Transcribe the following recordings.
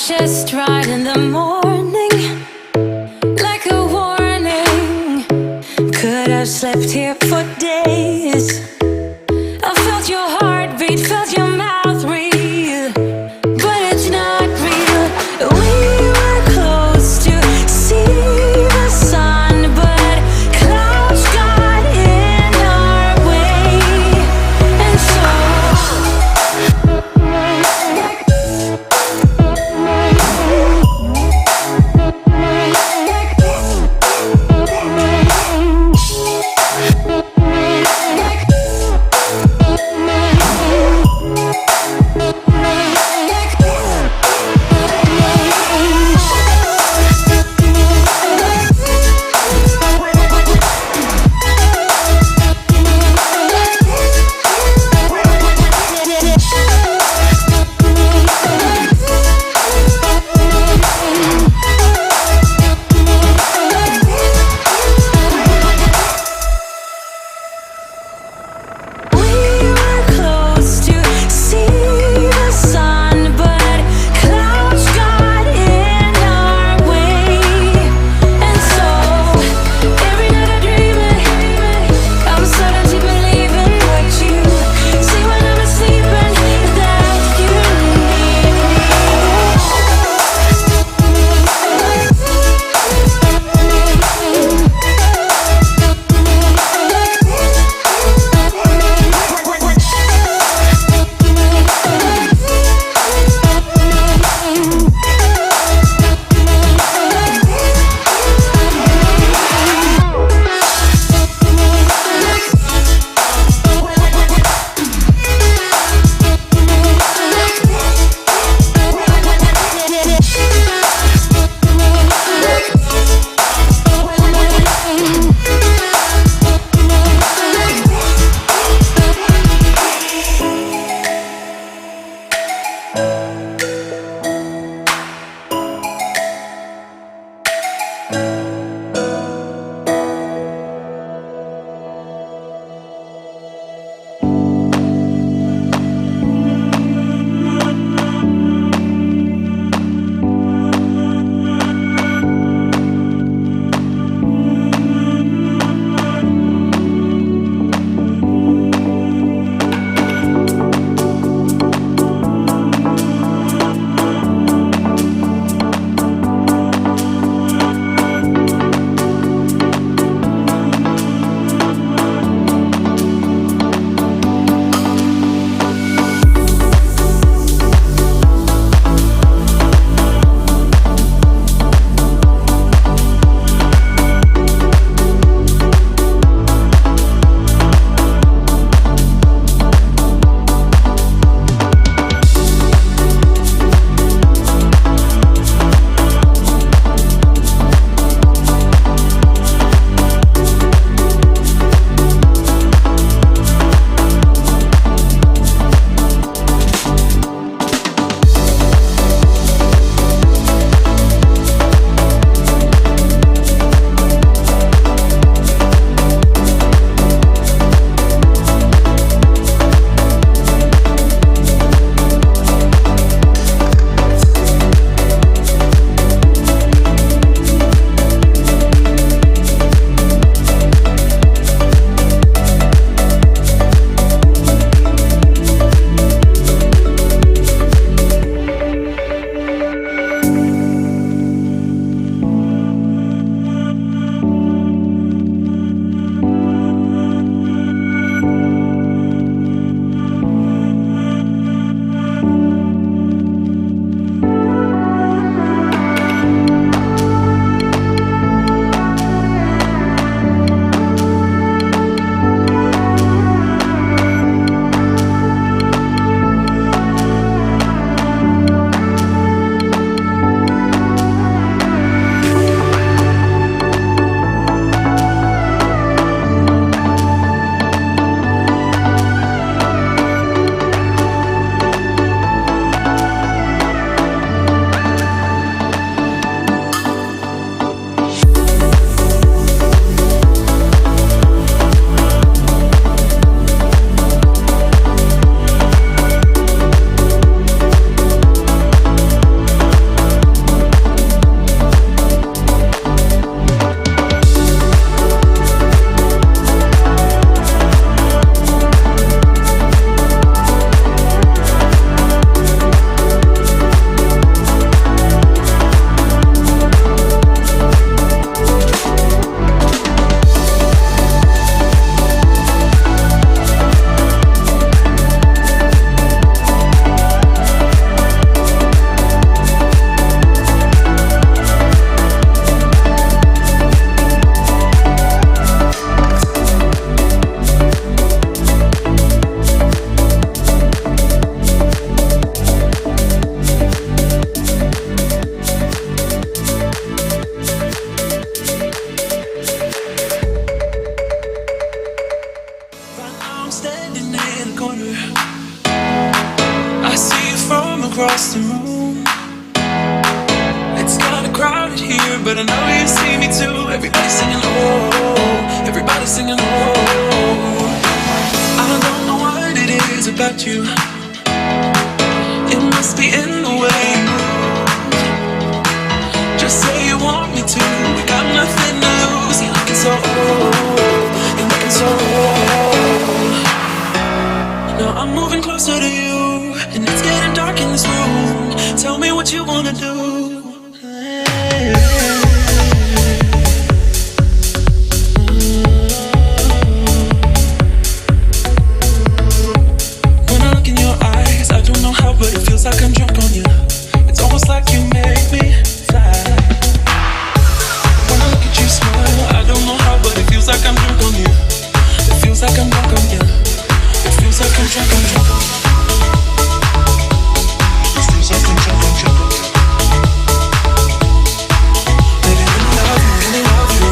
just right in the morning, like a warning. Could have slept here for days. I felt your heartbeat, felt your mouth breathe, but it's not real. We were close to see the sun, but clouds got in our way, and so across the room. It's kinda crowded here, but I know you see me too. Everybody's singing oh, everybody's singing oh. I don't know what it is about you. It must be in the way you move. Just say you want me to. We got nothing to lose. You're looking so old. You're looking so old. Now I'm moving closer to you, and it's getting dark in this room. Tell me what you wanna do. When I look in your eyes, I don't know how, but it feels like I'm drunk on you. It's almost like you make me fly. When I look at you smile, I don't know how, but it feels like I'm drunk on you. It feels like I'm drunk on you. It feels like I'm drunk on you. It feels like I'm drunk on you. Baby, let me love you, let me love you.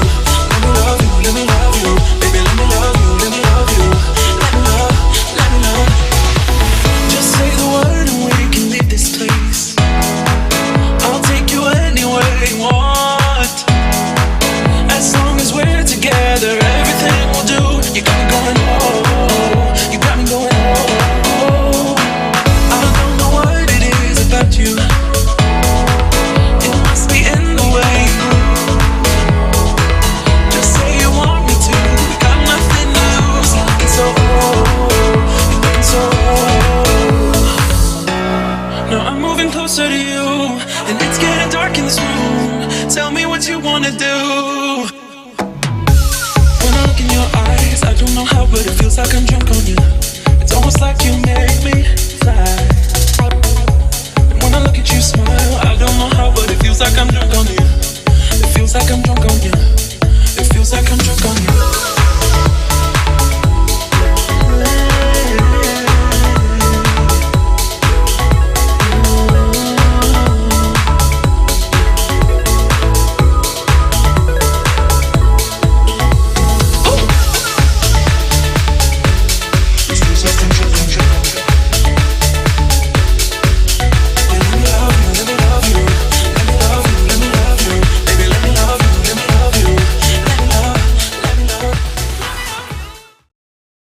Let me love you, let me love you. Baby, let me love you, let me love you. Let me love, let me love. Just say the word and we can leave this place. I'll take you anywhere you want. As long as we're together, everything we'll do. You got me going oh, you got me going oh. I don't know what it is about you. It must be in the way you move. Just say you want me to. We got nothing to lose. You're looking so old. You're looking so old. Now I'm moving closer to you, and it's getting dark in this room. Tell me what you wanna do. When I look in your eyes, I don't know how, but it feels like I'm drunk on you. It's almost like you make me